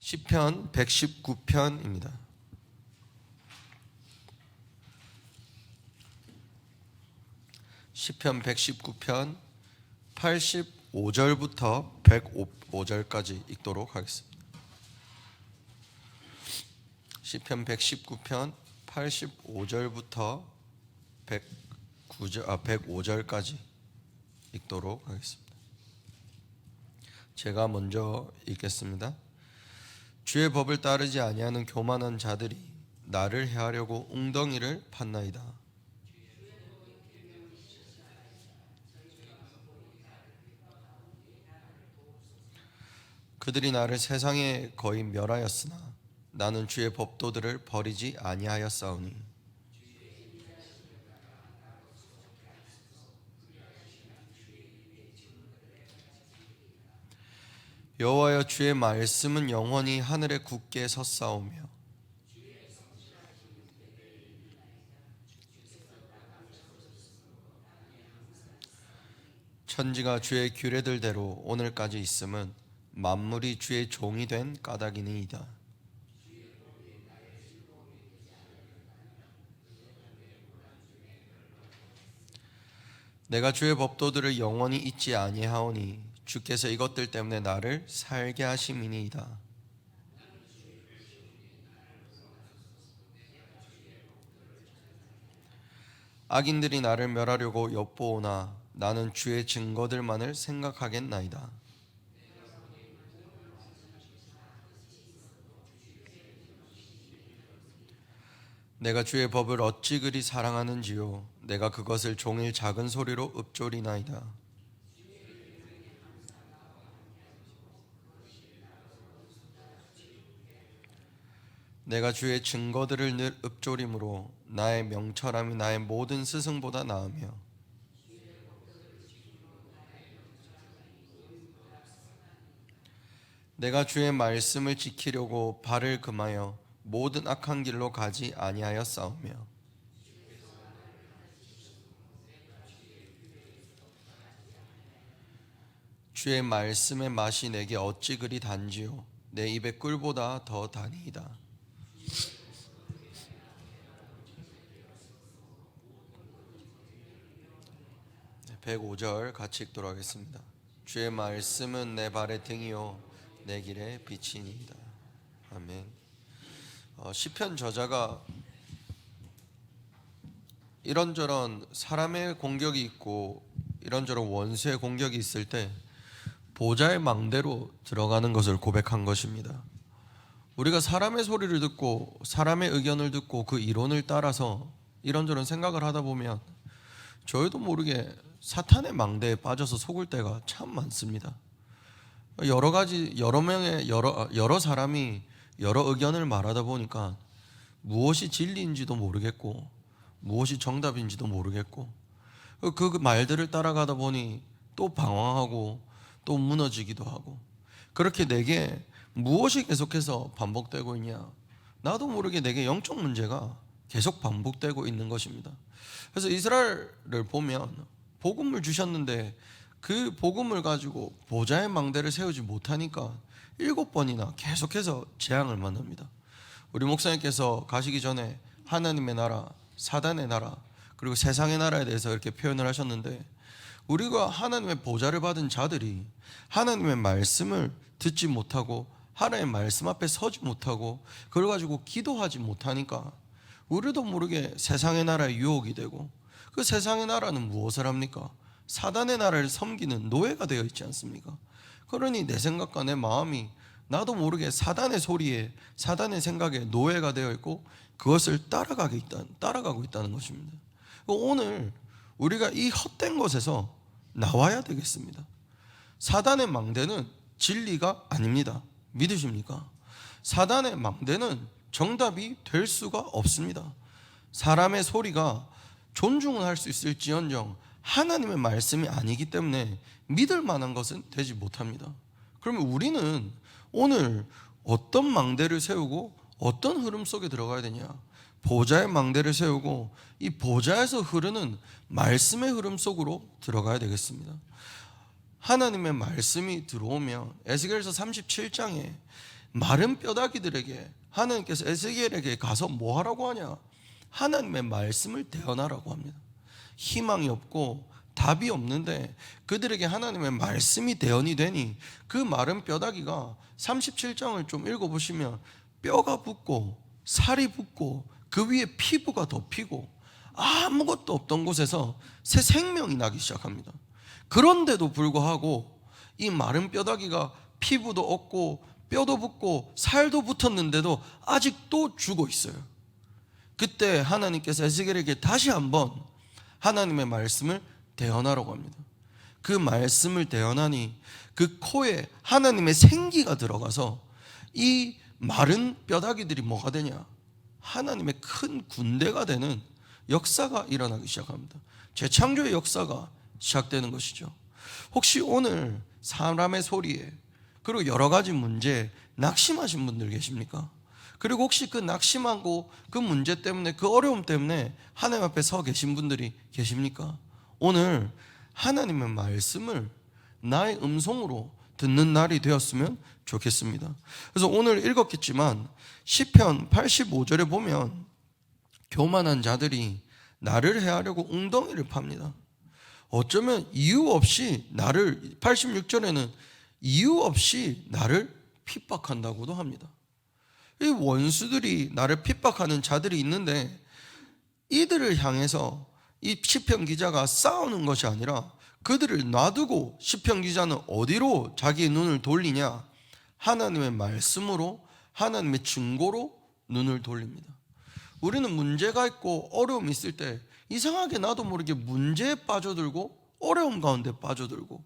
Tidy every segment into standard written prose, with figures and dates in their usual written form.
시편 119편입니다. 시편 119편 85절부터 105절까지 읽도록 하겠습니다. 시편 119편 85절부터 105절까지 읽도록 하겠습니다. 제가 먼저 읽겠습니다. 주의 법을 따르지 아니하는 교만한 자들이 나를 해하려고 웅덩이를 팠나이다. 그들이 나를 세상에 거의 멸하였으나 나는 주의 법도들을 버리지 아니하였사오니 여호와여, 주의 말씀은 영원히 하늘에 굳게 섰사오며 천지가 주의 규례들대로 오늘까지 있음은 만물이 주의 종이 된 까닭이니이다. 내가 주의 법도들을 영원히 잊지 아니하오니 주께서 이것들 때문에 나를 살게 하심이니이다. 악인들이 나를 멸하려고 엿보오나 나는 주의 증거들만을 생각하겠나이다. 내가 주의 법을 어찌 그리 사랑하는지요. 내가 그것을 종일 작은 소리로 읊조리나이다. 내가 주의 증거들을 늘 읊조림으로 나의 명철함이 나의 모든 스승보다 나으며 내가 주의 말씀을 지키려고 발을 금하여 모든 악한 길로 가지 아니하였사오며 주의 말씀의 맛이 내게 어찌 그리 단지요. 내 입의 꿀보다 더 다니이다. 105절 같이 읽도록 하겠습니다. 주의 말씀은 내 발의 등이요 내 길의 빛이니이다. 아멘. 시편 저자가 이런저런 사람의 공격이 있고 이런저런 원수의 공격이 있을 때 보좌의 망대로 들어가는 것을 고백한 것입니다. 우리가 사람의 소리를 듣고 사람의 의견을 듣고 그 이론을 따라서 이런저런 생각을 하다 보면 저희도 모르게 사탄의 망대에 빠져서 속을 때가 참 많습니다. 여러 사람이 여러 의견을 말하다 보니까 무엇이 진리인지도 모르겠고 무엇이 정답인지도 모르겠고 그 말들을 따라가다 보니 또 방황하고 또 무너지기도 하고 그렇게 내게 무엇이 계속해서 반복되고 있냐? 나도 모르게 내게 영적 문제가 계속 반복되고 있는 것입니다. 그래서 이스라엘을 보면 복음을 주셨는데 그 복음을 가지고 보좌의 망대를 세우지 못하니까 7번이나 계속해서 재앙을 만납니다. 우리 목사님께서 가시기 전에 하나님의 나라, 사단의 나라, 그리고 세상의 나라에 대해서 이렇게 표현을 하셨는데 우리가 하나님의 보좌를 받은 자들이 하나님의 말씀을 듣지 못하고 하나님의 말씀 앞에 서지 못하고 그걸 가지고 기도하지 못하니까 우리도 모르게 세상의 나라에 유혹이 되고 그 세상의 나라는 무엇을 합니까? 사단의 나라를 섬기는 노예가 되어 있지 않습니까? 그러니 내 생각과 내 마음이 나도 모르게 사단의 소리에 사단의 생각에 노예가 되어 있고 그것을 따라가고 있다는 것입니다. 오늘 우리가 이 헛된 것에서 나와야 되겠습니다. 사단의 망대는 진리가 아닙니다. 믿으십니까? 사단의 망대는 정답이 될 수가 없습니다. 사람의 소리가 존중은 할 수 있을지언정 하나님의 말씀이 아니기 때문에 믿을 만한 것은 되지 못합니다. 그러면 우리는 오늘 어떤 망대를 세우고 어떤 흐름 속에 들어가야 되냐? 보좌의 망대를 세우고 이 보좌에서 흐르는 말씀의 흐름 속으로 들어가야 되겠습니다. 하나님의 말씀이 들어오면 에스겔서 37장에 마른 뼈다귀들에게 하나님께서 에스겔에게 가서 뭐 하라고 하냐? 하나님의 말씀을 대언하라고 합니다. 희망이 없고 답이 없는데 그들에게 하나님의 말씀이 대언이 되니 그 마른 뼈다귀가 37장을 좀 읽어보시면 뼈가 붙고 살이 붙고 그 위에 피부가 덮이고 아무것도 없던 곳에서 새 생명이 나기 시작합니다. 그런데도 불구하고 이 마른 뼈다귀가 피부도 없고 뼈도 붙고 살도 붙었는데도 아직도 죽어 있어요. 그때 하나님께서 에스겔에게 다시 한번 하나님의 말씀을 대언하라고 합니다. 그 말씀을 대언하니 그 코에 하나님의 생기가 들어가서 이 마른 뼈다귀들이 뭐가 되냐? 하나님의 큰 군대가 되는 역사가 일어나기 시작합니다. 재창조의 역사가 시작되는 것이죠. 혹시 오늘 사람의 소리에 그리고 여러 가지 문제에 낙심하신 분들 계십니까? 그리고 혹시 그 낙심하고 그 문제 때문에 그 어려움 때문에 하나님 앞에 서 계신 분들이 계십니까? 오늘 하나님의 말씀을 나의 음성으로 듣는 날이 되었으면 좋겠습니다. 그래서 오늘 읽었겠지만 시편 85절에 보면 교만한 자들이 나를 해하려고 웅덩이를 팝니다. 어쩌면 이유 없이 나를 86절에는 이유 없이 나를 핍박한다고도 합니다. 이 원수들이 나를 핍박하는 자들이 있는데 이들을 향해서 이 시편 기자가 싸우는 것이 아니라 그들을 놔두고 시편 기자는 어디로 자기의 눈을 돌리냐? 하나님의 말씀으로, 하나님의 증거로 눈을 돌립니다. 우리는 문제가 있고 어려움이 있을 때 이상하게 나도 모르게 문제에 빠져들고 어려움 가운데 빠져들고,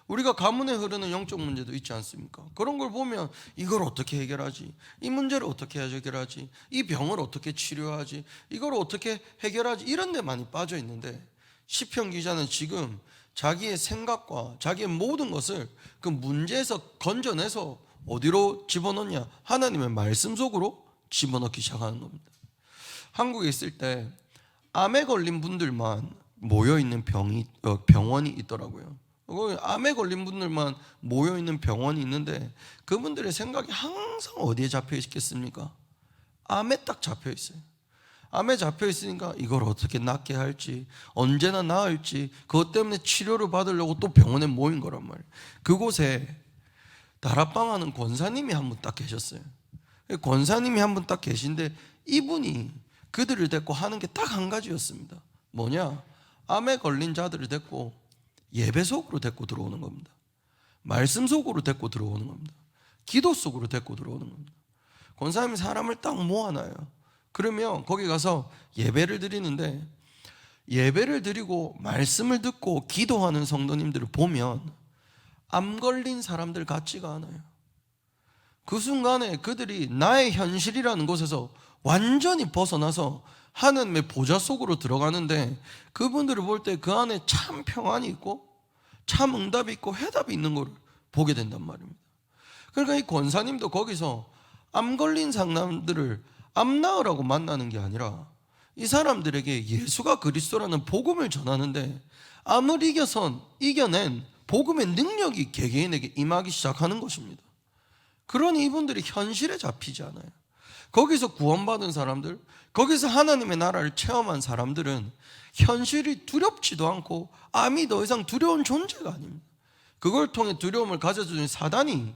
우리가 가문에 흐르는 영적 문제도 있지 않습니까? 그런 걸 보면 이걸 어떻게 해결하지? 이 문제를 어떻게 해결하지? 이 병을 어떻게 치료하지? 이걸 어떻게 해결하지? 이런 데 많이 빠져 있는데 시편 기자는 지금 자기의 생각과 자기의 모든 것을 그 문제에서 건져내서 어디로 집어넣냐? 하나님의 말씀 속으로 집어넣기 시작하는 겁니다. 한국에 있을 때 암에 걸린 분들만 모여있는 병원이 있더라고요. 암에 걸린 분들만 모여있는 병원이 있는데 그분들의 생각이 항상 어디에 잡혀 있겠습니까? 암에 딱 잡혀 있어요. 암에 잡혀 있으니까 이걸 어떻게 낫게 할지, 언제나 나을지, 그것 때문에 치료를 받으려고 또 병원에 모인 거란 말이에요. 그곳에 다락방하는 권사님이 한 분 딱 계셨어요. 권사님이 한 분 딱 계신데 이분이 그들을 데리고 하는 게 딱 한 가지였습니다. 뭐냐? 암에 걸린 자들을 데리고 예배 속으로 데리고 들어오는 겁니다. 말씀 속으로 데리고 들어오는 겁니다. 기도 속으로 데리고 들어오는 겁니다. 권사님이 사람을 딱 모아놔요. 그러면 거기 가서 예배를 드리는데, 예배를 드리고 말씀을 듣고 기도하는 성도님들을 보면 암 걸린 사람들 같지가 않아요. 그 순간에 그들이 나의 현실이라는 곳에서 완전히 벗어나서 하나님의 보좌 속으로 들어가는데, 그분들을 볼 때 그 안에 참 평안이 있고 참 응답이 있고 해답이 있는 걸 보게 된단 말입니다. 그러니까 이 권사님도 거기서 암 걸린 사람들을 암 나으라고 만나는 게 아니라 이 사람들에게 예수가 그리스도라는 복음을 전하는데, 암을 이겨낸 복음의 능력이 개개인에게 임하기 시작하는 것입니다. 그러니 이분들이 현실에 잡히지 않아요. 거기서 구원받은 사람들, 거기서 하나님의 나라를 체험한 사람들은 현실이 두렵지도 않고 암이 더 이상 두려운 존재가 아닙니다. 그걸 통해 두려움을 가져주는 사단이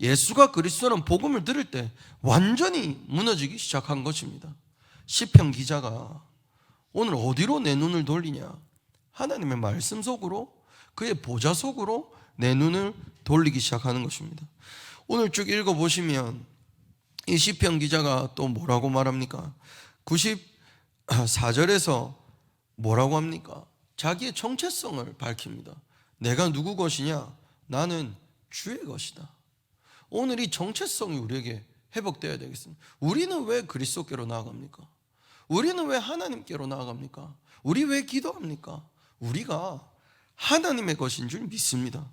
예수가 그리스도라는 복음을 들을 때 완전히 무너지기 시작한 것입니다. 시편 기자가 오늘 어디로 내 눈을 돌리냐? 하나님의 말씀 속으로, 그의 보좌 속으로 내 눈을 돌리기 시작하는 것입니다. 오늘 쭉 읽어보시면 이 시편 기자가 또 뭐라고 말합니까? 94절에서 뭐라고 합니까? 자기의 정체성을 밝힙니다. 내가 누구 것이냐? 나는 주의 것이다. 오늘 이 정체성이 우리에게 회복되어야 되겠습니다. 우리는 왜 그리스도께로 나아갑니까? 우리는 왜 하나님께로 나아갑니까? 우리 왜 기도합니까? 우리가 하나님의 것인 줄 믿습니다.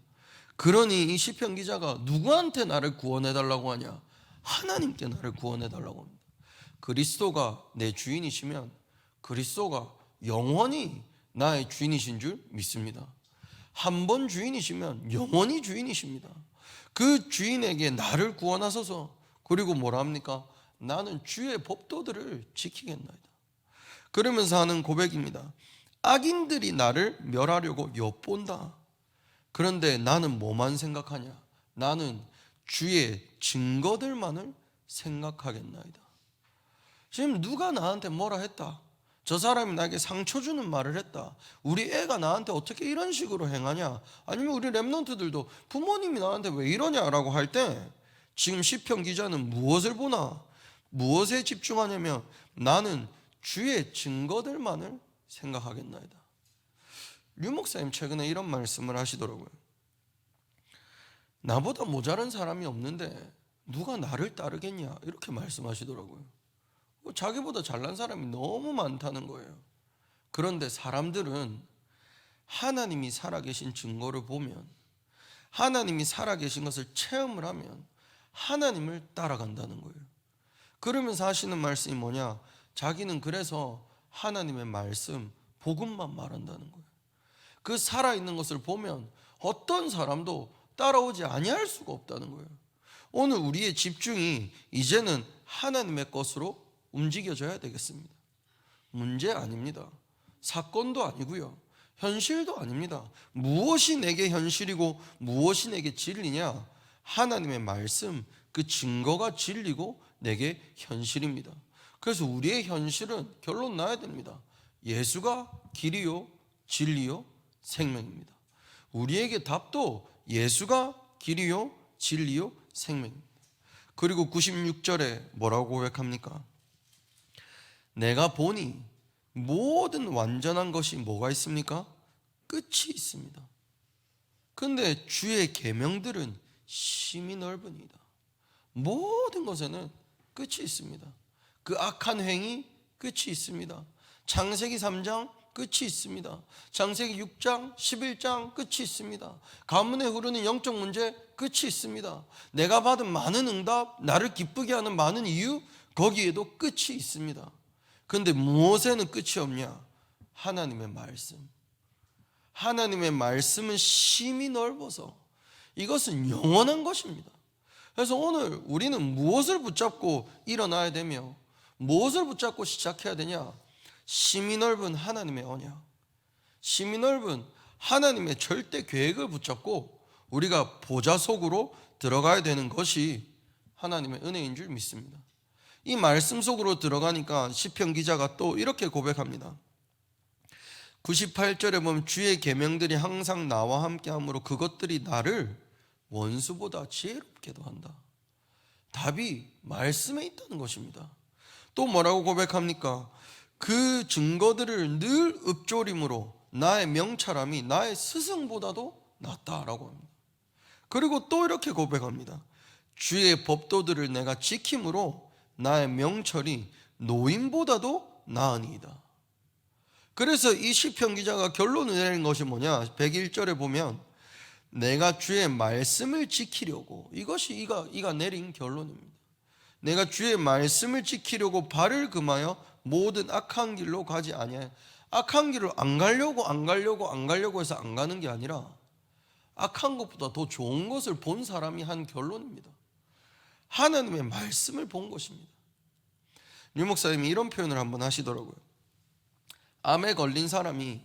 그러니 이 시편 기자가 누구한테 나를 구원해달라고 하냐? 하나님께 나를 구원해달라고 합니다. 그리스도가 내 주인이시면 그리스도가 영원히 나의 주인이신 줄 믿습니다. 한 번 주인이시면 영원히 주인이십니다. 그 주인에게 나를 구원하소서, 그리고 뭐라 합니까? 나는 주의 법도들을 지키겠나이다. 그러면서 하는 고백입니다. 악인들이 나를 멸하려고 엿본다. 그런데 나는 뭐만 생각하냐? 나는 주의 증거들만을 생각하겠나이다. 지금 누가 나한테 뭐라 했다, 저 사람이 나에게 상처 주는 말을 했다, 우리 애가 나한테 어떻게 이런 식으로 행하냐, 아니면 우리 랩런트들도 부모님이 나한테 왜 이러냐라고 할 때 지금 시편 기자는 무엇을 보나, 무엇에 집중하냐면 나는 주의 증거들만을 생각하겠나이다. 류 목사님 최근에 이런 말씀을 하시더라고요. 나보다 모자란 사람이 없는데 누가 나를 따르겠냐, 이렇게 말씀하시더라고요. 자기보다 잘난 사람이 너무 많다는 거예요. 그런데 사람들은 하나님이 살아계신 증거를 보면, 하나님이 살아계신 것을 체험을 하면 하나님을 따라간다는 거예요. 그러면서 하시는 말씀이 뭐냐? 자기는 그래서 하나님의 말씀, 복음만 말한다는 거예요. 그 살아있는 것을 보면 어떤 사람도 따라오지 아니할 수가 없다는 거예요. 오늘 우리의 집중이 이제는 하나님의 것으로 움직여져야 되겠습니다. 문제 아닙니다. 사건도 아니고요, 현실도 아닙니다. 무엇이 내게 현실이고 무엇이 내게 진리냐? 하나님의 말씀, 그 증거가 진리고 내게 현실입니다. 그래서 우리의 현실은 결론 나야 됩니다. 예수가 길이요 진리요 생명입니다. 우리에게 답도 예수가 길이요 진리요 생명입니다. 그리고 96절에 뭐라고 고백합니까? 내가 보니 모든 완전한 것이 뭐가 있습니까? 끝이 있습니다. 그런데 주의 계명들은 심히 넓으니이다. 모든 것에는 끝이 있습니다. 그 악한 행위 끝이 있습니다. 창세기 3장 끝이 있습니다. 창세기 6장 11장 끝이 있습니다. 가문에 흐르는 영적 문제 끝이 있습니다. 내가 받은 많은 응답, 나를 기쁘게 하는 많은 이유, 거기에도 끝이 있습니다. 그런데 무엇에는 끝이 없냐? 하나님의 말씀. 하나님의 말씀은 심히 넓어서 이것은 영원한 것입니다. 그래서 오늘 우리는 무엇을 붙잡고 일어나야 되며 무엇을 붙잡고 시작해야 되냐? 심히 넓은 하나님의 언약, 심히 넓은 하나님의 절대 계획을 붙잡고 우리가 보좌 속으로 들어가야 되는 것이 하나님의 은혜인 줄 믿습니다. 이 말씀 속으로 들어가니까 시편 기자가 또 이렇게 고백합니다. 98절에 보면 주의 계명들이 항상 나와 함께하므로 그것들이 나를 원수보다 지혜롭게도 한다. 답이 말씀에 있다는 것입니다. 또 뭐라고 고백합니까? 그 증거들을 늘 읊조림으로 나의 명철함이 나의 스승보다도 낫다라고 합니다. 그리고 또 이렇게 고백합니다. 주의 법도들을 내가 지킴으로 나의 명철이 노인보다도 나으니이다. 그래서 이 시편 기자가 결론을 내린 것이 뭐냐? 101절에 보면 내가 주의 말씀을 지키려고, 이것이 이가 내린 결론입니다. 내가 주의 말씀을 지키려고 발을 금하여 모든 악한 길로 가지 아니하여. 악한 길을 안 가려고 해서 안 가는 게 아니라 악한 것보다 더 좋은 것을 본 사람이 한 결론입니다. 하나님의 말씀을 본 것입니다. 류 목사님이 이런 표현을 한번 하시더라고요. 암에 걸린 사람이,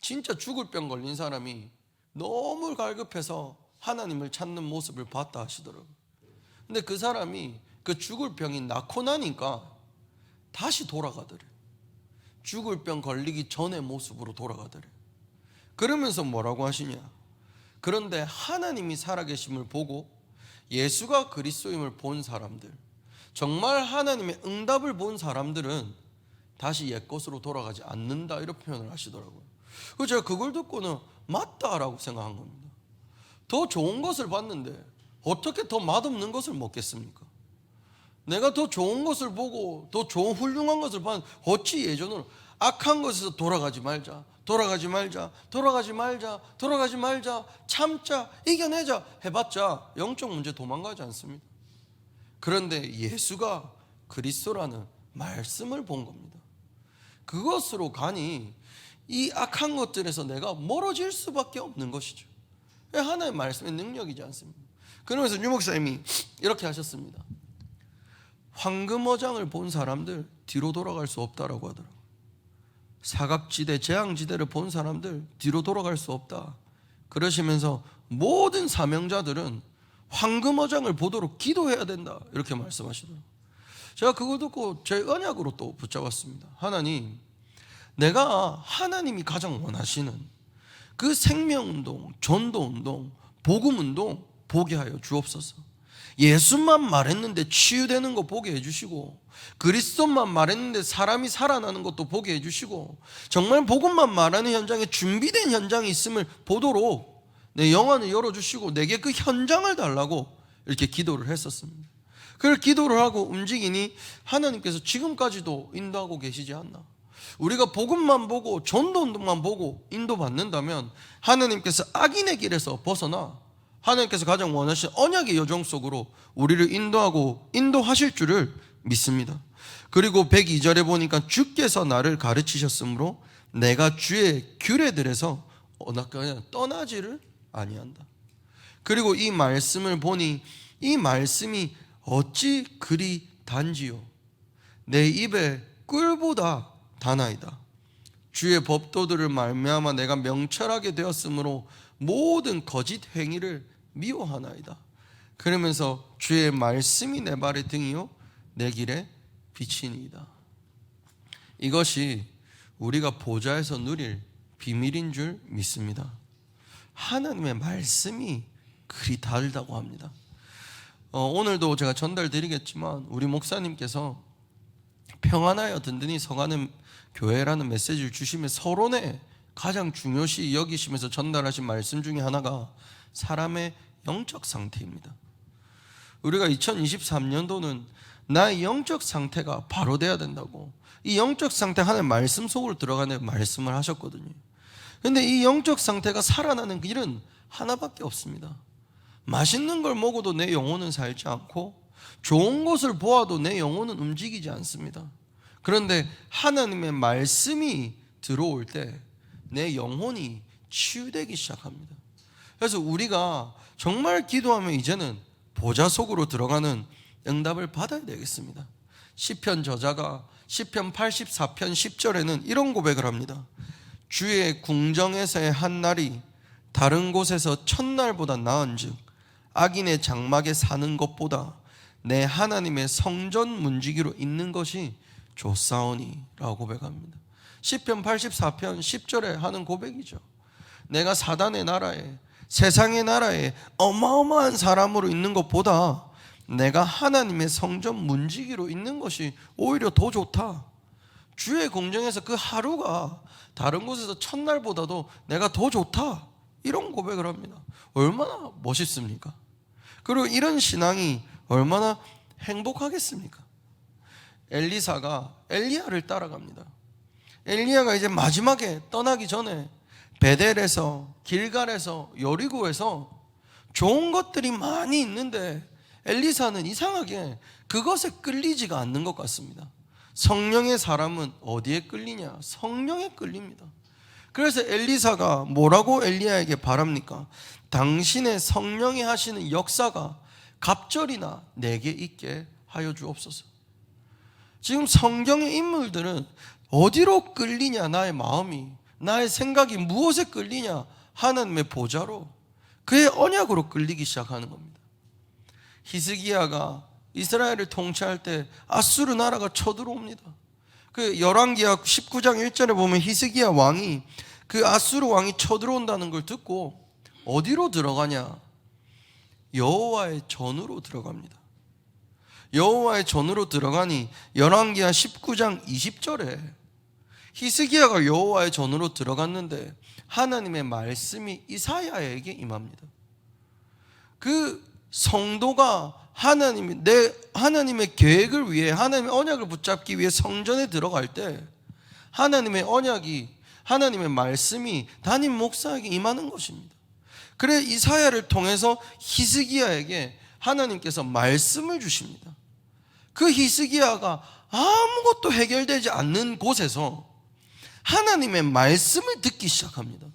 진짜 죽을 병 걸린 사람이 너무 갈급해서 하나님을 찾는 모습을 봤다 하시더라고요. 근데 그 사람이 그 죽을 병이 낫고 나니까 다시 돌아가더래요. 죽을 병 걸리기 전의 모습으로 돌아가더래요. 그러면서 뭐라고 하시냐? 그런데 하나님이 살아계심을 보고 예수가 그리스도임을 본 사람들, 정말 하나님의 응답을 본 사람들은 다시 옛것으로 돌아가지 않는다, 이런 표현을 하시더라고요. 그래서 제가 그걸 듣고는 맞다라고 생각한 겁니다. 더 좋은 것을 봤는데 어떻게 더 맛없는 것을 먹겠습니까? 내가 더 좋은 것을 보고 더 좋은 훌륭한 것을 봤는데 어찌 예전으로 악한 것에서 돌아가지 말자, 참자, 이겨내자 해봤자 영적 문제 도망가지 않습니다. 그런데 예수가 그리스도라는 말씀을 본 겁니다. 그것으로 가니 이 악한 것들에서 내가 멀어질 수밖에 없는 것이죠. 하나님의 말씀의 능력이지 않습니까? 그러면서 유 목사님이 이렇게 하셨습니다. 황금어장을 본 사람들 뒤로 돌아갈 수 없다라고 하더라고요. 사각지대, 재앙지대를 본 사람들 뒤로 돌아갈 수 없다. 그러시면서 모든 사명자들은 황금어장을 보도록 기도해야 된다, 이렇게 말씀하시더라고요. 제가 그걸 듣고 제 언약으로 또 붙잡았습니다. 하나님, 내가 하나님이 가장 원하시는 그 생명운동, 전도운동, 복음운동 보게 하여 주옵소서. 예수만 말했는데 치유되는 거 보게 해주시고, 그리스도만 말했는데 사람이 살아나는 것도 보게 해주시고, 정말 복음만 말하는 현장에 준비된 현장이 있음을 보도록 내 영안을 열어주시고 내게 그 현장을 달라고 이렇게 기도를 했었습니다. 그걸 기도를 하고 움직이니 하나님께서 지금까지도 인도하고 계시지 않나. 우리가 복음만 보고 전도운동만 보고 인도받는다면 하나님께서 악인의 길에서 벗어나 하나님께서 가장 원하시는 언약의 여정 속으로 우리를 인도하고 인도하실 줄을 믿습니다. 그리고 102절에 보니까 주께서 나를 가르치셨으므로 내가 주의 규례들에서 떠나지를 아니한다. 그리고 이 말씀을 보니 이 말씀이 어찌 그리 단지요, 내 입에 꿀보다 다나이다. 주의 법도들을 말미암아 내가 명철하게 되었으므로 모든 거짓 행위를 미워하나이다. 그러면서 주의 말씀이 내 발의 등이요 내 길에 빛이니이다. 이것이 우리가 보좌에서 누릴 비밀인 줄 믿습니다. 하나님의 말씀이 그리 다르다고 합니다. 오늘도 제가 전달드리겠지만 우리 목사님께서 평안하여 든든히 서가는 교회라는 메시지를 주시며 서론에 가장 중요시 여기시면서 전달하신 말씀 중에 하나가 사람의 영적 상태입니다. 우리가 2023년도는 나의 영적 상태가 바로 돼야 된다고, 이 영적 상태 하나의 말씀 속으로 들어가는 말씀을 하셨거든요. 그런데 이 영적 상태가 살아나는 길은 하나밖에 없습니다. 맛있는 걸 먹어도 내 영혼은 살지 않고 좋은 것을 보아도 내 영혼은 움직이지 않습니다. 그런데 하나님의 말씀이 들어올 때 내 영혼이 치유되기 시작합니다. 그래서 우리가 정말 기도하면 이제는 보좌 속으로 들어가는 응답을 받아야 되겠습니다. 시편 저자가 시편 84편 10절에는 이런 고백을 합니다. 주의 궁정에서의 한 날이 다른 곳에서 첫날보다 나은즉 악인의 장막에 사는 것보다 내 하나님의 성전 문지기로 있는 것이 좋사오니 라고 고백합니다. 시편 84편 10절에 하는 고백이죠. 내가 사단의 나라에, 세상의 나라에 어마어마한 사람으로 있는 것보다 내가 하나님의 성전 문지기로 있는 것이 오히려 더 좋다. 주의 궁정에서 그 하루가 다른 곳에서 첫날보다도 내가 더 좋다, 이런 고백을 합니다. 얼마나 멋있습니까? 그리고 이런 신앙이 얼마나 행복하겠습니까? 엘리사가 엘리야를 따라갑니다. 엘리야가 이제 마지막에 떠나기 전에 베델에서, 길갈에서, 여리고에서 좋은 것들이 많이 있는데 엘리사는 이상하게 그것에 끌리지가 않는 것 같습니다. 성령의 사람은 어디에 끌리냐? 성령에 끌립니다. 그래서 엘리사가 뭐라고 엘리야에게 바랍니까? 당신의 성령이 하시는 역사가 갑절이나 내게 있게 하여 주옵소서. 지금 성경의 인물들은 어디로 끌리냐? 나의 마음이, 나의 생각이 무엇에 끌리냐? 하나님의 보좌로, 그의 언약으로 끌리기 시작하는 겁니다. 히스기야가 이스라엘을 통치할 때 아수르 나라가 쳐들어옵니다. 그 열왕기하 19장 1절에 보면 히스기야 왕이 그 아수르 왕이 쳐들어온다는 걸 듣고 어디로 들어가냐? 여호와의 전으로 들어갑니다. 여호와의 전으로 들어가니 열왕기하 19장 20절에 히스기야가 여호와의 전으로 들어갔는데 하나님의 말씀이 이사야에게 임합니다. 그 성도가 하나님의 계획을 위해, 하나님의 언약을 붙잡기 위해 성전에 들어갈 때 하나님의 언약이, 하나님의 말씀이 담임 목사에게 임하는 것입니다. 그래 이사야를 통해서 히스기야에게 하나님께서 말씀을 주십니다. 그 히스기야가 아무것도 해결되지 않는 곳에서 하나님의 말씀을 듣기 시작합니다.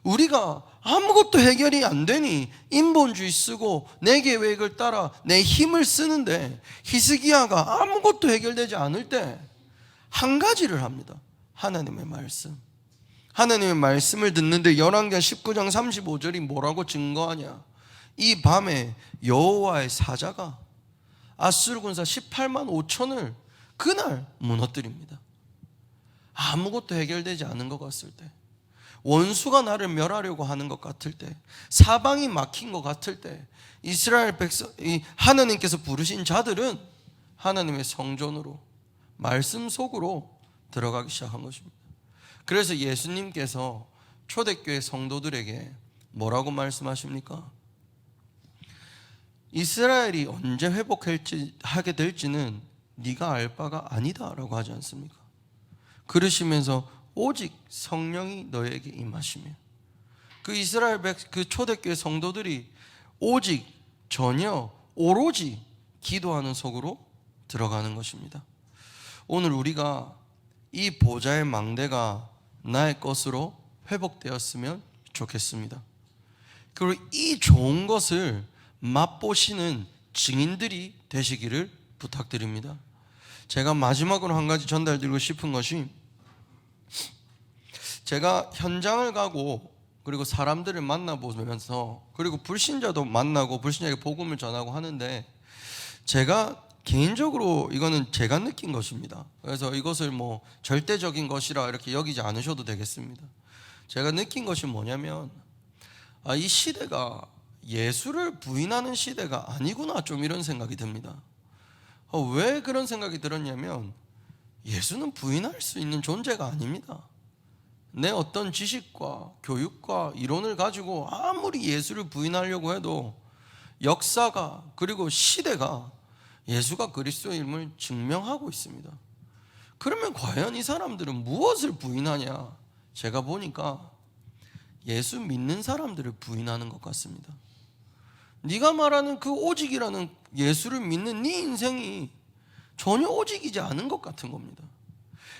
우리가 아무것도 해결이 안 되니 인본주의 쓰고 내 계획을 따라 내 힘을 쓰는데, 히스기야가 아무것도 해결되지 않을 때 한 가지를 합니다. 하나님의 말씀. 하나님의 말씀을 듣는데 열왕기하 19장 35절이 뭐라고 증거하냐? 이 밤에 여호와의 사자가 아수르 군사 18만 5천을 그날 무너뜨립니다. 아무것도 해결되지 않은 것 같을 때, 원수가 나를 멸하려고 하는 것 같을 때, 사방이 막힌 것 같을 때, 이스라엘 백성, 하나님께서 부르신 자들은 하나님의 성전으로, 말씀 속으로 들어가기 시작한 것입니다. 그래서 예수님께서 초대교회 성도들에게 뭐라고 말씀하십니까? 이스라엘이 언제 회복하게 될지는 네가 알 바가 아니다 라고 하지 않습니까? 그러시면서 오직 성령이 너에게 임하시며, 그 이스라엘 그 초대교회 성도들이 오직 전혀 오로지 기도하는 속으로 들어가는 것입니다. 오늘 우리가 이 보좌의 망대가 나의 것으로 회복되었으면 좋겠습니다. 그리고 이 좋은 것을 맛보시는 증인들이 되시기를 부탁드립니다. 제가 마지막으로 한 가지 전달드리고 싶은 것이, 제가 현장을 가고 그리고 사람들을 만나보면서, 그리고 불신자도 만나고 불신자에게 복음을 전하고 하는데, 제가 개인적으로 이거는 제가 느낀 것입니다. 그래서 이것을 뭐 절대적인 것이라 이렇게 여기지 않으셔도 되겠습니다. 제가 느낀 것이 뭐냐면, 이 시대가 예수를 부인하는 시대가 아니구나, 좀 이런 생각이 듭니다. 왜 그런 생각이 들었냐면, 예수는 부인할 수 있는 존재가 아닙니다. 내 어떤 지식과 교육과 이론을 가지고 아무리 예수를 부인하려고 해도 역사가, 그리고 시대가 예수가 그리스도임을 증명하고 있습니다. 그러면 과연 이 사람들은 무엇을 부인하냐? 제가 보니까 예수 믿는 사람들을 부인하는 것 같습니다. 네가 말하는 그 오직이라는 예수를 믿는 네 인생이 전혀 오직이지 않은 것 같은 겁니다.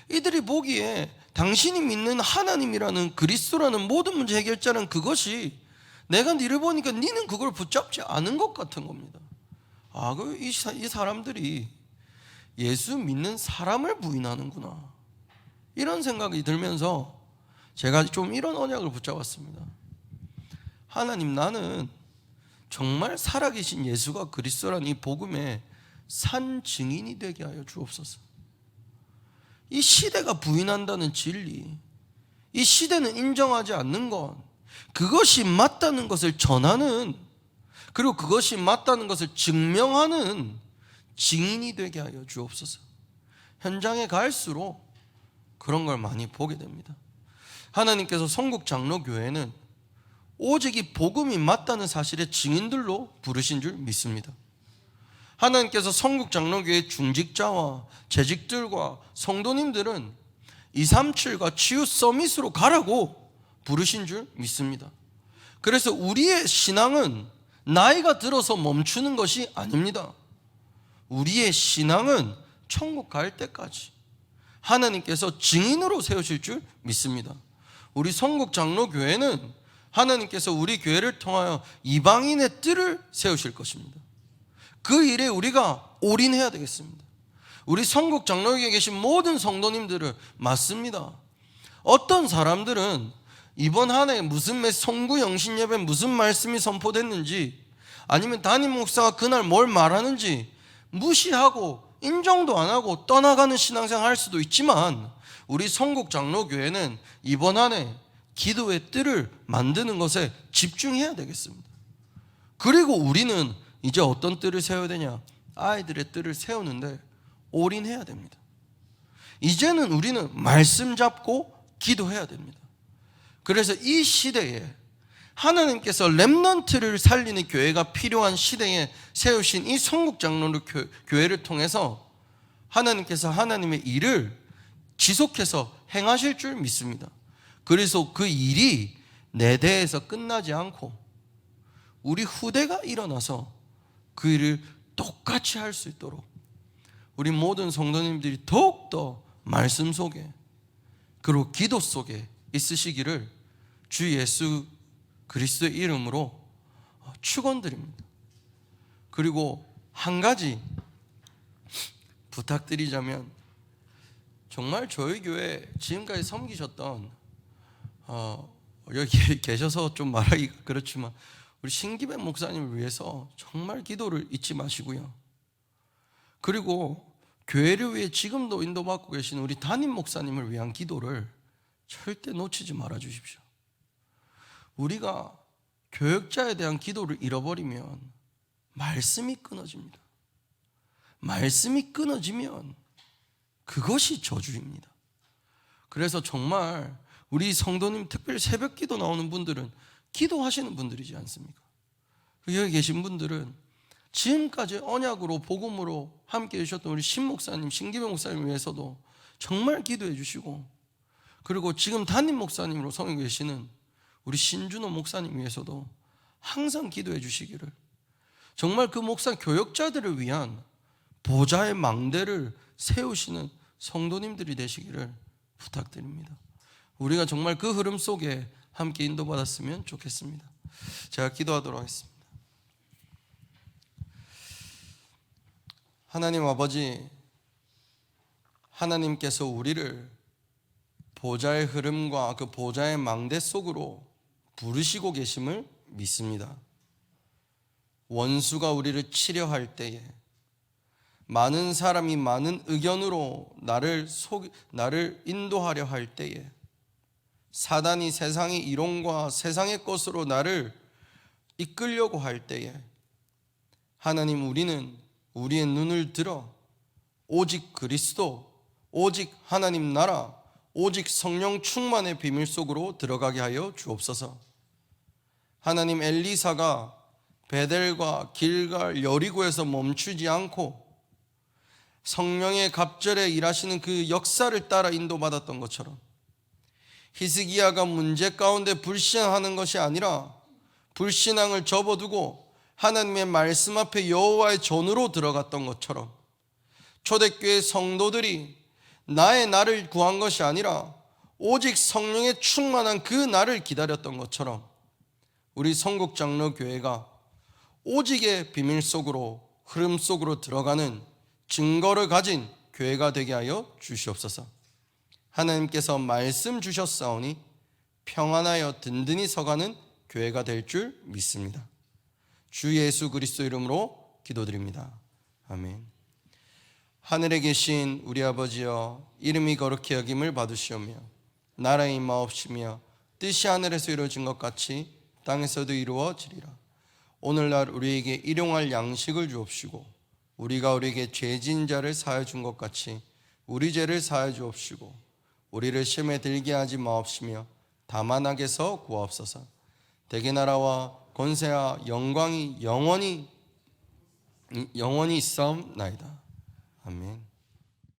이들이 보기에 당신이 믿는 하나님이라는 그리스도라는 모든 문제 해결자는 그것이, 내가 네를 보니까 네는 그걸 붙잡지 않은 것 같은 겁니다. 이 사람들이 예수 믿는 사람을 부인하는구나, 이런 생각이 들면서 제가 좀 이런 언약을 붙잡았습니다. 하나님, 나는 정말 살아계신 예수가 그리스도라는 이 복음의 산 증인이 되게 하여 주옵소서. 이 시대가 부인한다는 진리, 이 시대는 인정하지 않는 것, 그것이 맞다는 것을 전하는, 그리고 그것이 맞다는 것을 증명하는 증인이 되게 하여 주옵소서. 현장에 갈수록 그런 걸 많이 보게 됩니다. 하나님께서 성국장로교회는 오직 이 복음이 맞다는 사실의 증인들로 부르신 줄 믿습니다. 하나님께서 성국장로교회 중직자와 재직들과 성도님들은 237과 치유 서밋으로 가라고 부르신 줄 믿습니다. 그래서 우리의 신앙은 나이가 들어서 멈추는 것이 아닙니다. 우리의 신앙은 천국 갈 때까지 하나님께서 증인으로 세우실 줄 믿습니다. 우리 성국장로교회는 하나님께서 우리 교회를 통하여 이방인의 뜰을 세우실 것입니다. 그 일에 우리가 올인해야 되겠습니다. 우리 성국장로교회에 계신 모든 성도님들을 맞습니다. 어떤 사람들은 이번 한 해 무슨 성구 영신 예배 무슨 말씀이 선포됐는지, 아니면 담임 목사가 그날 뭘 말하는지 무시하고 인정도 안 하고 떠나가는 신앙생활 할 수도 있지만, 우리 성국장로교회는 이번 한 해 기도의 뜰을 만드는 것에 집중해야 되겠습니다. 그리고 우리는 이제 어떤 뜰을 세워야 되냐? 아이들의 뜰을 세우는데 올인해야 됩니다. 이제는 우리는 말씀 잡고 기도해야 됩니다. 그래서 이 시대에 하나님께서 렘넌트를 살리는 교회가 필요한 시대에 세우신 이 성국장로 교회를 통해서 하나님께서 하나님의 일을 지속해서 행하실 줄 믿습니다. 그래서 그 일이 내 대에서 끝나지 않고 우리 후대가 일어나서 그 일을 똑같이 할 수 있도록 우리 모든 성도님들이 더욱더 말씀 속에, 그리고 기도 속에 있으시기를 주 예수 그리스도의 이름으로 축원드립니다. 그리고 한 가지 부탁드리자면, 정말 저희 교회 지금까지 섬기셨던 여기 계셔서 좀 말하기가 그렇지만 우리 신기백 목사님을 위해서 정말 기도를 잊지 마시고요. 그리고 교회를 위해 지금도 인도받고 계신 우리 담임 목사님을 위한 기도를 절대 놓치지 말아 주십시오. 우리가 교역자에 대한 기도를 잃어버리면 말씀이 끊어집니다. 말씀이 끊어지면 그것이 저주입니다. 그래서 정말 우리 성도님, 특별히 새벽 기도 나오는 분들은 기도하시는 분들이지 않습니까? 여기 계신 분들은 지금까지 언약으로 복음으로 함께 해주셨던 우리 신 목사님, 신기백 목사님 위해서도 정말 기도해 주시고, 그리고 지금 담임 목사님으로 섬기고 계시는 우리 신준호 목사님 위해서도 항상 기도해 주시기를, 정말 그 목사 교역자들을 위한 보좌의 망대를 세우시는 성도님들이 되시기를 부탁드립니다. 우리가 정말 그 흐름 속에 함께 인도받았으면 좋겠습니다. 제가 기도하도록 하겠습니다. 하나님 아버지, 하나님께서 우리를 보좌의 흐름과 그 보좌의 망대 속으로 부르시고 계심을 믿습니다. 원수가 우리를 치려할 때에, 많은 사람이 많은 의견으로 나를 인도하려 할 때에, 사단이 세상의 이론과 세상의 것으로 나를 이끌려고 할 때에, 하나님, 우리는 우리의 눈을 들어 오직 그리스도, 오직 하나님 나라, 오직 성령 충만의 비밀 속으로 들어가게 하여 주옵소서. 하나님, 엘리사가 베델과 길갈, 여리고에서 멈추지 않고 성령의 갑절에 일하시는 그 역사를 따라 인도받았던 것처럼, 히스기야가 문제 가운데 불신하는 것이 아니라 불신앙을 접어두고 하나님의 말씀 앞에 여호와의 전으로 들어갔던 것처럼, 초대교회 성도들이 나의 나를 구한 것이 아니라 오직 성령의 충만한 그 날을 기다렸던 것처럼, 우리 성국장로교회가 오직의 비밀 속으로, 흐름 속으로 들어가는 증거를 가진 교회가 되게 하여 주시옵소서. 하나님께서 말씀 주셨사오니 평안하여 든든히 서가는 교회가 될 줄 믿습니다. 주 예수 그리스도 이름으로 기도드립니다. 아멘. 하늘에 계신 우리 아버지여, 이름이 거룩히 여김을 받으시오며 나라의 임하옵시며 뜻이 하늘에서 이루어진 것 같이 땅에서도 이루어지리라. 오늘날 우리에게 일용할 양식을 주옵시고, 우리가 우리에게 죄진 자를 사하여 준 것 같이 우리 죄를 사하여 주옵시고, 우리를 시험에 들게 하지 마옵시며 다만 악에서 구하옵소서. 대개 나라와 권세와 영광이 영원히 있사옵나이다. 아멘.